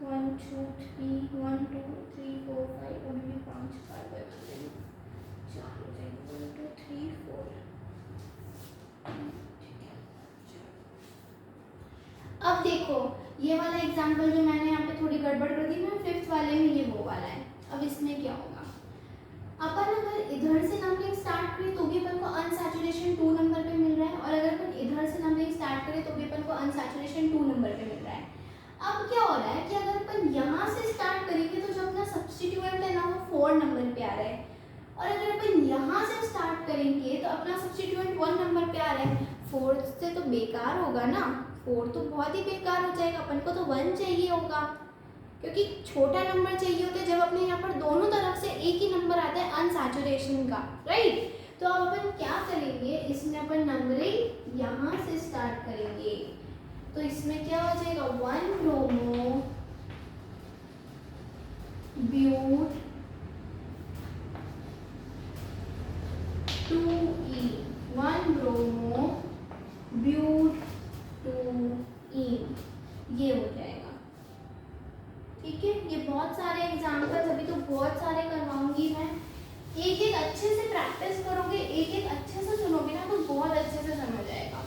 1 2 3 1 2 3 4 5 अभी भी 5 कार्बन आ रहे हैं, 4 हो जाएंगे 1 2 3 4। अब देखो ये वाला एग्जाम्पल जो मैंने यहाँ पे थोड़ी गड़बड़ कर दी ना, फिफ्थ वाले में ये वो वाला है। अब इसमें क्या होगा, अपन अगर इधर से नंबरिंग स्टार्ट करें तो भी अपन को अनसैचुरेशन 2 नंबर पे मिल रहा है, और अगर अपन इधर से नंबरिंग स्टार्ट करें तो भी अपन को अनसैचुरेशन 2 नंबर पे मिल रहा है। अब क्या हो रहा है कि अगर अपन यहाँ से स्टार्ट करेंगे तो जो अपना सब्स्टिट्यूएंट है ना वो 4 नंबर पे आ रहा है, और अगर अपन यहाँ से स्टार्ट करेंगे तो अपना सब्स्टिट्यूएंट 1 नंबर पे आ रहा है। 4 से तो बेकार होगा ना, 4 तो बहुत ही बेकार हो जाएगा, अपन को तो 1 चाहिए होगा, क्योंकि छोटा नंबर चाहिए होता है जब अपने यहाँ पर दोनों तरफ से एक ही नंबर आता है अनसैचुरेशन का, राइट। तो अब अपन क्या करेंगे, इसमें अपन नंबरिंग यहाँ से स्टार्ट करेंगे, तो इसमें क्या हो जाएगा 1 ब्रोमो ब्यूट 2E, 1 ब्रोमो ब्यूट 2E, ये हो जाएगा। ठीक है, ये बहुत सारे एग्जाम्पल्स अभी तो बहुत सारे करवाऊंगी मैं, एक एक अच्छे से प्रैक्टिस करोगे, एक एक अच्छे से सुनोगे ना तो बहुत अच्छे से समझ आएगा,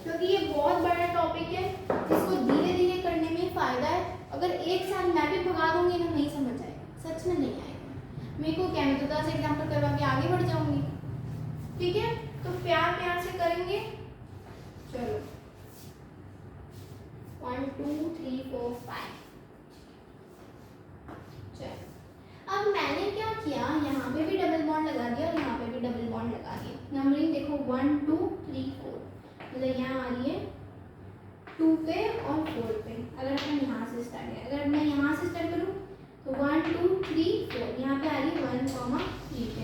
क्योंकि ये बहुत बड़ा टॉपिक है, इसको धीरे धीरे करने में फ़ायदा है। अगर एक साल मैं भी भगा दूंगी ना नहीं समझ आएगा, सच में नहीं आएगा। मेरे को क्या, मैं तो 10 एग्जाम्पल करवा के आगे बढ़ जाऊंगी। ठीक है, तो प्यार प्यार से करेंगे। चलो 1 2 3 4 5। अब मैंने क्या किया, यहाँ पे भी डबल बॉन्ड लगा दिया और यहाँ पे भी डबल बॉन्ड लगा दिया। नंबरिंग देखो 1 2 3 4, मतलब यहाँ आ रही है 2 पे और 4 पे। अगर मैं यहाँ से स्टार्ट है, अगर मैं यहाँ से स्टार्ट करूँ तो 1 2 3 4, यहाँ पे आ रही है 1 3 पे।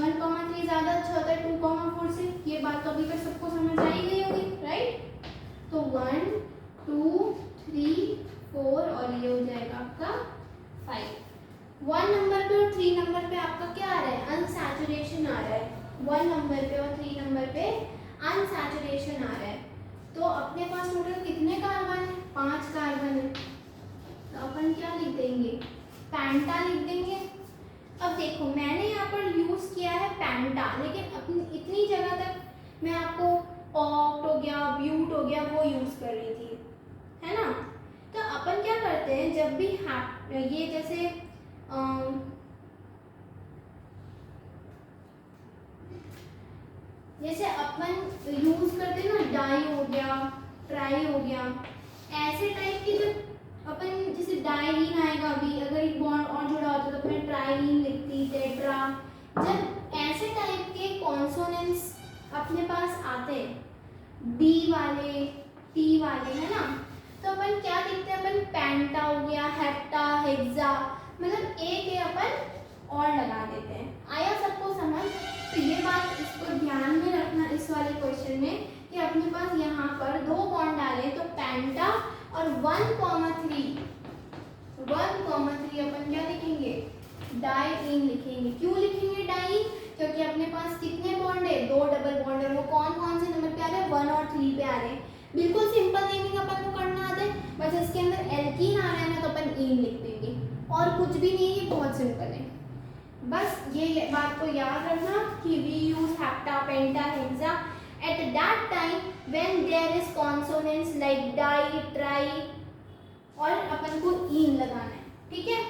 1 3 ज़्यादा अच्छा होता है 2 4 से, ये बात तो अभी तक सबको समझ आई गई होगी, राइट। तो 1 2 3 4 और ये हो जाएगा आपका 5। 1 नंबर पे और 3 नंबर पे आपका क्या आ रहा है, अनसैचुरेशन आ रहा है। 1 नंबर पे और 3 नंबर पे अनसैचुरेशन आ रहा है। तो अपने पास टोटल कितने कार्बन है, 5 कार्बन है, तो अपन क्या लिख देंगे, पेंटा लिख देंगे। अब देखो मैंने यहाँ पर यूज किया है पेंटा, लेकिन अपनी इतनी जगह तक मैं आपको ऑक्ट हो गया, ब्यूट हो गया वो यूज कर रही थी, है ना। तो अपन क्या करते हैं, जब भी ये जैसे अपन यूज करते हैं ना, डाई हो गया, ट्राई हो गया, ऐसे टाइप की जब अपन जैसे डाइईन आएगा, अभी अगर एक बॉन्ड और जुड़ा होता तो अपने ट्राईईन लिखती, टेट्रा। जब ऐसे टाइप के कॉन्सोनेंट्स अपने पास आते हैं, डी वाले, टी वाले, है ना, तो अपन क्या लिखते हैं, अपन पेंटा हो गया, हेप्टा, हेक्सा, मतलब एक अपन और लगा देते हैं। आया सबको समझ। तो ये बात इसको ध्यान में रखना इस वाले क्वेश्चन में कि अपने पास यहाँ पर 2 बॉन्ड डाले तो पेंटा और 1,3 अपन क्या लिखेंगे, डाइईन लिखेंगे। क्यों लिखेंगे डाइईन, क्योंकि अपने पास कितने बॉन्ड है, 2 डबल बॉन्ड है, वो कौन कौन से नंबर पे आ रहे हैं, 1 और 3 पे आ रहे हैं। बिल्कुल सिंपल नेमिंग अपन को करना आता है, बस इसके अंदर एल्कीन आ रहा है ना तो अपन ईन लिख देंगे, और कुछ भी नहीं है, बहुत सिंपल है। बस ये बात को याद रखना कि we use hepta, penta, hexa at that time when there is consonants like di, tri, और अपन को ईन लगाना है। ठीक है,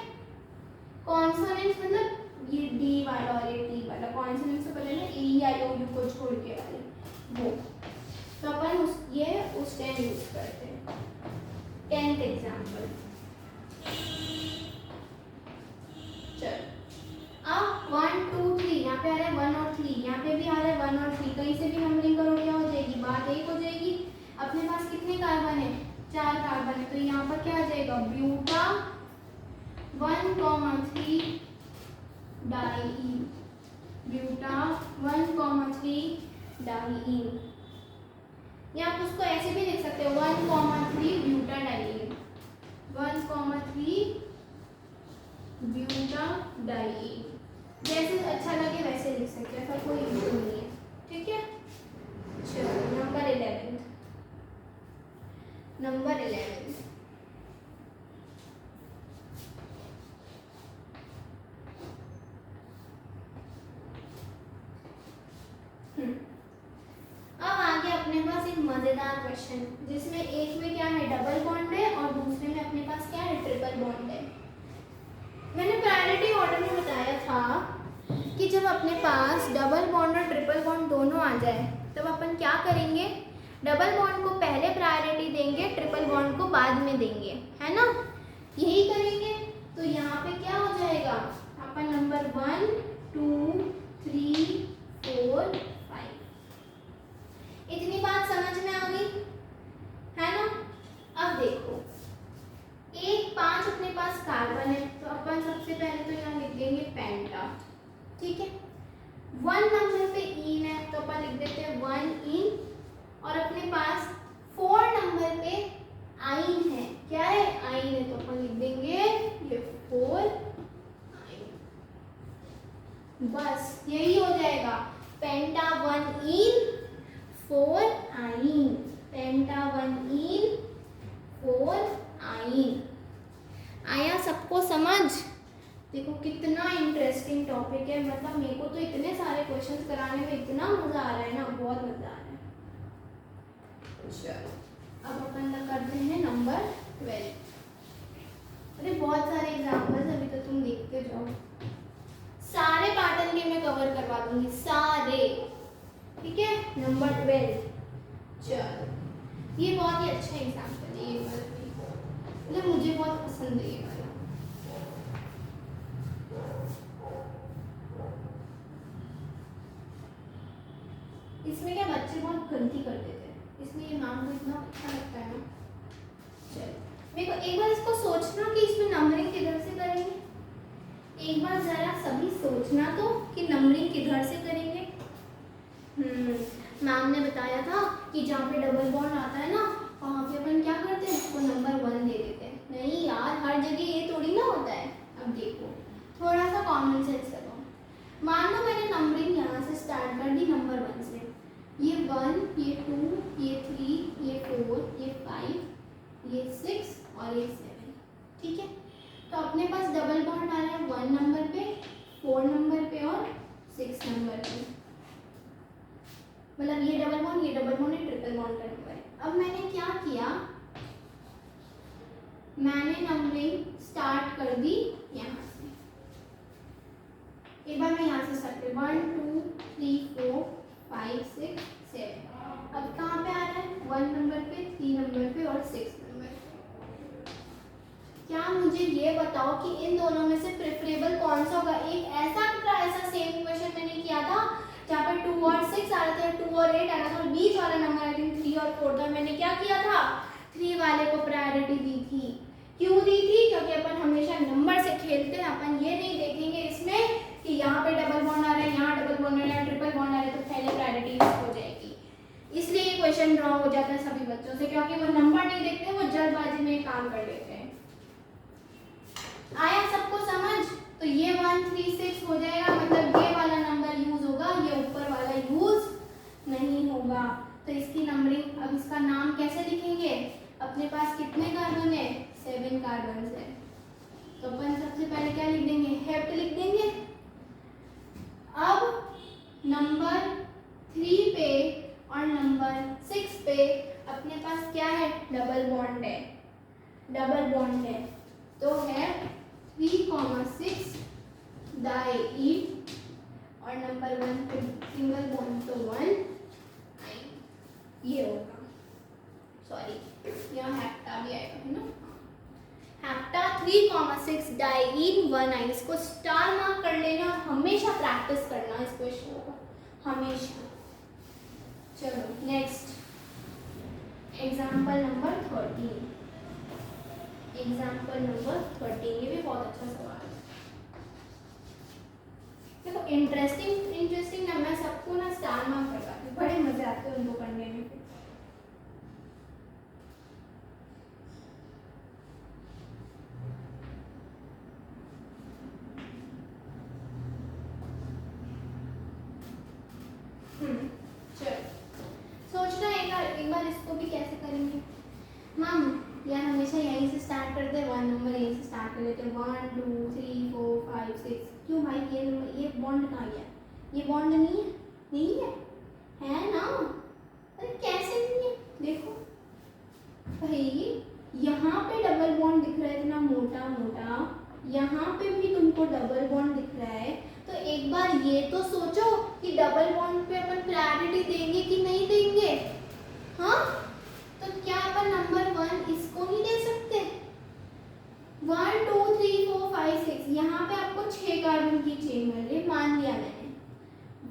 कॉन्सोनेंट्स मतलब ये डी वाला और ये टी वाला, कॉन्सोनेंट्स से पहले ना ई आई ओ यू को छोड़ के वाले वो, तो अपन उस टाइम यूज करते हैं। 10th एग्जाम्पल, चलो अब 1 2 3 यहाँ पे आ रहा है 1 और 3, यहाँ पे भी आ रहा है 1 और 3, कहीं से भी नंबरिंग करोगे क्या हो जाएगी, बात एक हो जाएगी। अपने पास कितने कार्बन है, 4 कार्बन है, तो यहाँ पर क्या आ जाएगा, ब्यूटा 1,3 डाइईन, ब्यूटा 1,3 डाइईन, या आप उसको ऐसे भी लिख सकते हो 1,3 ब्यूटा डाइईन, 1,3 ब्यूटा डाइईन, जैसे अच्छा लगे वैसे लिख सकते हैं, ऐसा कोई इशू नहीं है। ठीक है, चलो नंबर 11, क्वेश्चन जिसमें एक में क्या है डबल बॉन्ड है और दूसरे में अपने पास क्या है ट्रिपल बॉन्ड है। मैंने प्रायोरिटी ऑर्डर में बताया था कि जब अपने पास डबल बॉन्ड और ट्रिपल बॉन्ड दोनों आ जाए तब अपन क्या करेंगे, डबल बॉन्ड को पहले प्रायोरिटी देंगे, ट्रिपल बॉन्ड को बाद में देंगे, है ना, यही करेंगे। तो यहाँ पे क्या हो जाएगा, अपन नंबर 1 2 3 4 5, इतनी बात समझ में आ गई, है ना। अब देखो एक 5 अपने पास कार्बन है तो अपन सबसे पहले तो यहाँ लिख देंगे पेंटा, ठीक है। 1 नंबर पे इन है तो अपन लिख देते हैं 1 इन, और अपने पास 4 नंबर पे आइन है, क्या है आइन है, तो अपन लिख देंगे ये 4 आइन, बस यही हो जाएगा पेंटा 1 इन 4 आइन, पेंटा 1 इन 4 आइन। आया सबको समझ। देखो कितना इंटरेस्टिंग टॉपिक है, मतलब मेरे को तो इतने सारे क्वेश्चंस कराने में इतना मजा आ रहा है ना, बहुत मजा आ रहा है। चलो अब अपन करते हैं नंबर 12। अरे बहुत सारे एग्जाम्पल्स अभी तो तुम देखते जाओ, सारे पैटर्न के मैं कवर करवा दूंगी सारे, ठीक है। नंबर 12, चलो ये बहुत ही अच्छा एग्जाम्पल है, ये वाला मतलब मुझे बहुत पसंद है ये वाला। इसमें क्या बच्चे बहुत गलती कर देते हैं, इसलिए मैम को इतना अच्छा लगता है ना। चलो मेरे को एक बार इसको सोचना कि इसमें नंबरिंग किधर से करेंगे, एक बार जरा सभी सोचना तो कि नंबरिंग किधर से करेंगे। मैम ने बताया था कि जहाँ पे डबल बॉन्ड आता है ना वहाँ पे अपन क्या करते हैं, उसको नंबर 1 दे देते हैं। नहीं यार, हर जगह ये थोड़ी ना होता है। अब देखो थोड़ा सा कॉमन सेंस करो, मान लो मैंने नंबरिंग यहाँ से स्टार्ट कर दी नंबर 1 से, ये 1 ये 2 ये 3 ये 4 ये 5 ये 6 और ये 7, ठीक है। तो अपने पास डबल बॉन्ड आ रहा है 1 नंबर पे, 4 नंबर पे और 6 नंबर पे, मतलब ये डबल बॉन्ड ये ट्रिपल बॉन्ड का नंबर है। अब मैंने क्या किया, मैंने नंबरिंग स्टार्ट कर दी यहाँ से, एक बार मैं यहाँ से स्टार्ट कर 1 2 3 4 5 6 7, अब कहाँ पे आ रहा है 1 नंबर पे 3 नंबर पे और 6 नंबर पे। क्या मुझे ये बताओ कि इन दोनों में से प्रेफरेबल कौन सा होगा। एक ऐसा सेम क्वेश्चन मैंने किया था जहाँ पर 2 और 6 आ रहे थे, 2 और 8 आ रहा था और बीच वाला नंबर आई थिंक 3 और 4 था। मैंने क्या किया था, 3 वाले को प्रायोरिटी दी थी। क्यों दी थी, क्योंकि अपन हमेशा नंबर से खेलते हैं, अपन ये नहीं देखेंगे इसमें कि यहाँ पे डबल बॉन्ड आ रहा है, यहाँ डबल बॉन्ड आ रहा है, ट्रिपल बॉन्ड आ रहा है, तो पहले प्रायोरिटी हो जाएगी। इसलिए ये क्वेश्चन रॉन्ग हो जाता है सभी बच्चों से, क्योंकि वो नंबर नहीं देखते, वो जल्दबाजी में काम कर लेते हैं। आया सबको समझ। तो ये 1 3 6 हो जाएगा, मतलब ये वाला नंबर यूज होगा, ये ऊपर वाला यूज नहीं होगा। तो इसकी नंबरिंग, अब इसका नाम कैसे लिखेंगे, अपने पास कितने कार्बन है 7 कार्बन है, तो अपन सबसे पहले क्या लिख देंगे, हेप्ट लिख देंगे। अब नंबर 3 पे और नंबर 6 पे अपने पास क्या है, डबल बॉन्ड है, डबल बॉन्ड है, तो है 3,6 डाइईन, और नंबर 1 पे सिंगल बॉन्ड तो 1 ये होगा, सॉरी यहाँ हेप्टा भी आएगा, है ना, हेप्टा 3,6 डाइईन 1 आइन। इसको स्टार मार्क कर लेना, हमेशा प्रैक्टिस करना इस क्वेश्चन को, हमेशा। चलो next example number 13, example number 13, ये भी बहुत अच्छा सवाल है। देखो इंटरेस्टिंग ना, मैं सबको ना स्टार मार्क करवाती हूँ, बड़े मजे आते हैं उनको करने में। सोचना एक बार इसको भी कैसे करेंगे। मैम यार हमेशा यहीं से स्टार्ट करते हैं, 1 नंबर यहीं से स्टार्ट कर लेते हैं, 1 2 3 4 5 6। क्यों भाई, ये बॉन्ड कहाँ गया, ये बॉन्ड नहीं है, नहीं है, है ना, अरे कैसे नहीं है, देखो भाई यहाँ पे डबल बॉन्ड दिख रहा है इतना मोटा मोटा, यहाँ पे भी तुमको डबल बॉन्ड दिख रहा है, तो एक बार ये तो सोचो कि डबल बॉन्ड पे अपन प्रायोरिटी देंगे कि नहीं देंगे। हाँ, तो क्या अपन नंबर 1 इसको नहीं दे सकते? 1 2 3 4 5 6, यहाँ पे आपको 6 कार्बन की चेन मिल रही, मान लिया मैंने।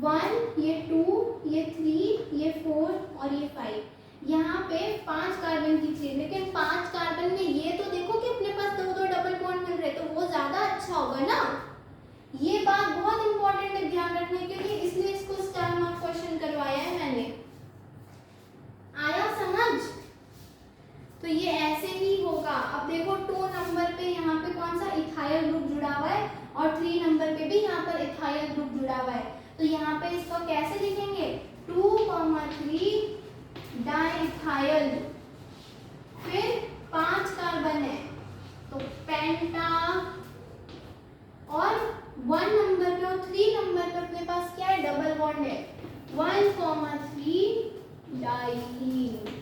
1, ये 2, ये 3, ये 4 और ये 5, यहाँ पे 5 कार्बन की चेन, लेकिन 5 कार्बन में ये तो देखो कि अपने पास 2 डबल बॉन्ड मिल रहे, तो वो ज्यादा अच्छा होगा ना। ये बात बहुत इंपॉर्टेंट है ध्यान रखने के लिए, इसलिए इसको स्टार मार्क क्वेश्चन करवाया है मैंने। आया समझ? तो ये ऐसे ही होगा। अब देखो 2 नंबर पे यहाँ पे कौन सा इथाइल ग्रुप जुड़ा हुआ है, और 3 नंबर पे भी यहाँ पर इथाइल ग्रुप जुड़ा हुआ है, तो यहाँ पे इसको कैसे लिखेंगे? 2,3 डाइथाइल, फिर 5 कार्बन है तो पेंटा, और 1 नंबर पे और 3 नंबर पे अपने पास क्या है? डबल बॉन्ड है, 1,3 डाइईन।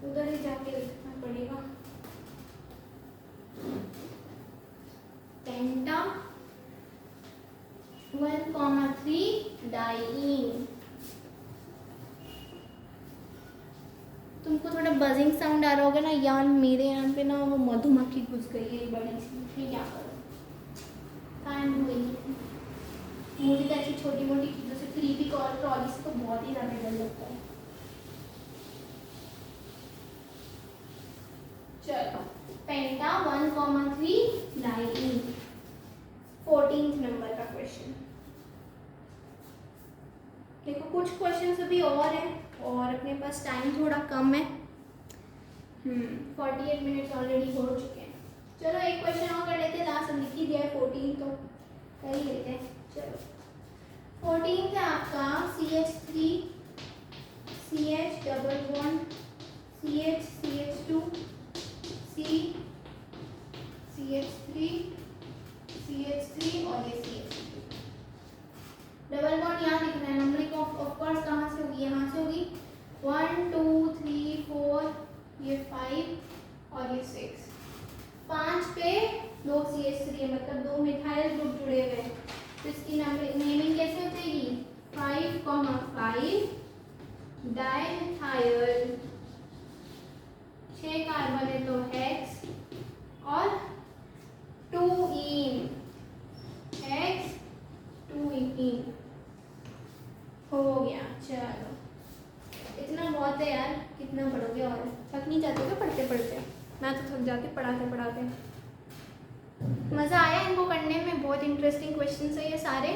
उधर ही जाके लिखना पड़ेगा, पेंटा 1,3 डाइईन। तुमको थोड़ा बजिंग साउंड आ रहा होगा ना यार, मेरे यहाँ पे ना वो मधुमक्खी घुस गई है बड़ी सी, फिर क्या करो, कान हो गई। मुझे तो ऐसी छोटी मोटी चीज़ों से, क्रीपी ट्रॉली से तो बहुत ही ज़्यादा डर लगता है। चलो, पेंटा 1,3 डाइईन, 14th नंबर का क्वेश्चन। देखो कुछ क्वेश्चंस अभी और हैं, और अपने पास टाइम थोड़ा कम है। 48 मिनट्स ऑलरेडी हो चुके हैं। चलो एक क्वेश्चन और कर लेते हैं, लास्ट लिख ही दिया है 14 तो कर ही लेते हैं। चलो 14 है आपका CH3 CH double bond CH CH2 C CH3 CH3 और ये CH2। डबल बॉन्ड यहाँ लिखना है, नंबरिंग ऑफ कोर्स कहाँ से होगी? यहाँ से होगी। 1 2 3 4, ये 5 और ये 6। 5 पे 2 CH3 है, मतलब 2 मिथाइल ग्रुप जुड़े हुए हैं, तो इसकी नेमिंग कैसे हो जाएगी? 5,5 डाइमिथाइल, 6 कार्बन है तो हेक्स, और 2 हेक्स 2 हो गया। चलो इतना बहुत है यार, कितना पढ़ोगे? और थक नहीं जाते क्या पढ़ते पढ़ते? मैं तो थक जाती पढ़ाते पढ़ाते। मज़ा आया इनको करने में, बहुत इंटरेस्टिंग क्वेश्चन है ये सारे।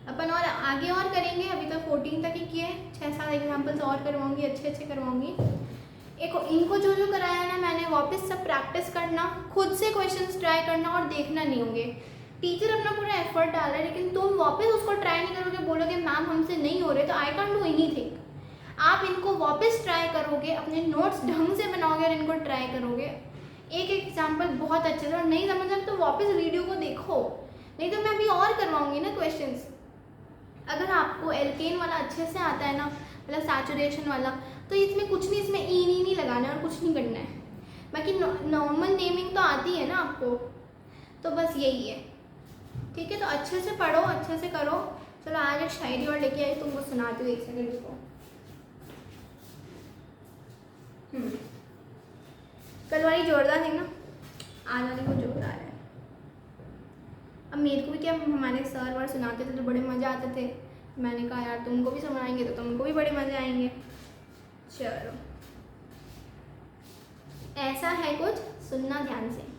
अपन और आगे और करेंगे, अभी तक 14 तक ही किए, 6-7 एग्जाम्पल्स और करवाऊंगी, अच्छे अच्छे करवाऊंगी। एक इनको जो जो कराया है ना मैंने, वापस सब प्रैक्टिस करना, खुद से क्वेश्चंस ट्राई करना और देखना नहीं होंगे। टीचर अपना पूरा एफर्ट डाल रहा है, लेकिन तुम वापस उसको ट्राई नहीं करोगे, बोलोगे मैम हमसे नहीं हो रहे, तो आई कैन डू एनीथिंग। आप इनको वापस ट्राई करोगे, अपने नोट्स ढंग से बनाओगे और इनको ट्राई करोगे। एक एग्जाम्पल बहुत अच्छे से, और नहीं समझ आए तो वापस वीडियो को देखो, नहीं तो मैं अभी और करवाऊंगी ना क्वेश्चंस। अगर आपको एल्केन वाला अच्छे से आता है ना, मतलब सैचुरेशन वाला, तो इसमें कुछ नहीं, इसमें ई नहीं लगाना है और कुछ नहीं करना है। बाकी नॉर्मल नेमिंग तो आती है ना आपको, तो बस यही है। ठीक है, तो अच्छे से पढ़ो, अच्छे से करो। चलो आज एक शायरी और लेके आई, तुमको सुनाती हूँ, 1 सेकंड रुको। कल वाली जोरदार थी ना, आज वाली को जोरदार है। अब मेरे को भी क्या, हमारे सर वर सुनाते थे तो बड़े मज़े आते थे, मैंने कहा यार तुमको भी सुनाएंगे तो तुमको भी बड़े मज़े आएंगे। चलो ऐसा है कुछ, सुनना ध्यान से।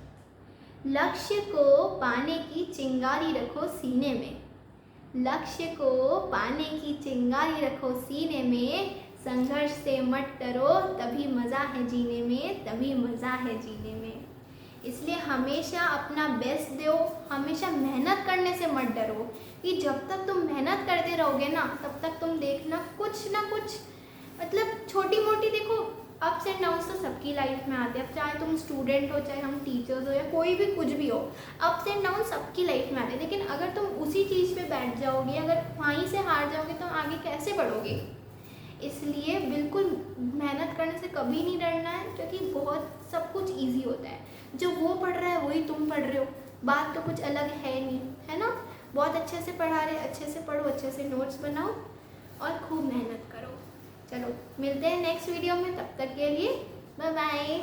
लक्ष्य को पाने की चिंगारी रखो सीने में, लक्ष्य को पाने की चिंगारी रखो सीने में, संघर्ष से मत डरो, तभी मज़ा है जीने में, तभी मज़ा है जीने में। इसलिए हमेशा अपना बेस्ट दो, हमेशा मेहनत करने से मत डरो, कि जब तक तुम मेहनत करते रहोगे ना, तब तक तुम देखना कुछ ना कुछ, मतलब छोटी मोटी, देखो अप्स एंड डाउन्स तो सबकी लाइफ में आते हैं। अब चाहे तुम स्टूडेंट हो, चाहे हम टीचर्स हो, या कोई भी कुछ भी हो, अप्स एंड डाउन सबकी लाइफ में आते हैं। लेकिन अगर तुम उसी चीज़ पे बैठ जाओगे, अगर वहीं से हार जाओगे, तो आगे कैसे बढ़ोगे? इसलिए बिल्कुल मेहनत करने से कभी नहीं डरना है, क्योंकि बहुत सब कुछ ईजी होता है। जो वो पढ़ रहा है वही तुम पढ़ रहे हो, बात तो कुछ अलग है नहीं, है ना। बहुत अच्छे से पढ़ा रहे, अच्छे से पढ़ो, अच्छे से नोट्स बनाओ और खूब मेहनत करो। चलो मिलते हैं नेक्स्ट वीडियो में, तब तक के लिए बाय बाय।